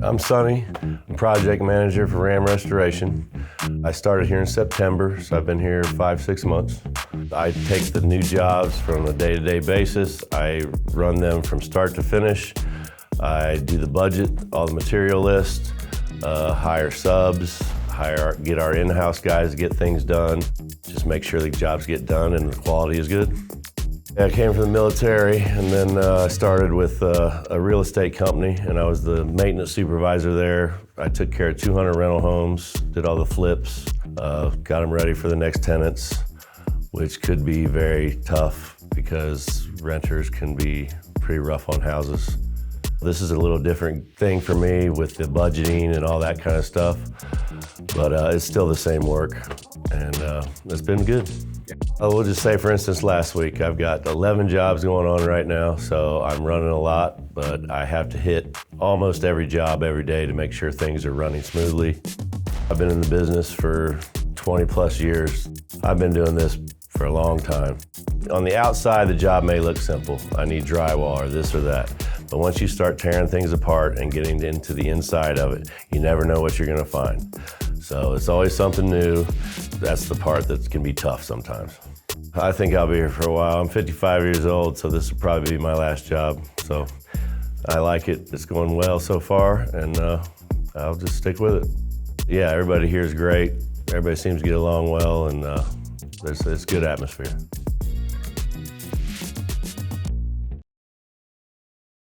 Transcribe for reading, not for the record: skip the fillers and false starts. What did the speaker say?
I'm Sonny, I'm project manager for Ram Restoration. I started here in September, so I've been here 5-6 months. I take the new jobs from a day-to-day basis. I run them from start to finish. I do the budget, all the material list, hire subs, get our in-house guys to get things done. Just make sure the jobs get done and the quality is good. I came from the military, and then I started with a real estate company, and I was the maintenance supervisor there. I took care of 200 rental homes, did all the flips, got them ready for the next tenants, which could be very tough because renters can be pretty rough on houses. This is a little different thing for me with the budgeting and all that kind of stuff, but it's still the same work, and it's been good. We'll just say, for instance, last week, I've got 11 jobs going on right now, so I'm running a lot, but I have to hit almost every job every day to make sure things are running smoothly. I've been in the business for 20 plus years. I've been doing this for a long time. On the outside, the job may look simple. I need drywall or this or that. But once you start tearing things apart and getting into the inside of it, you never know what you're gonna find. So it's always something new. That's the part that can be tough sometimes. I think I'll be here for a while. I'm 55 years old, so this will probably be my last job. So I like it. It's going well so far, and I'll just stick with it. Yeah, everybody here is great. Everybody seems to get along well, and it's a good atmosphere.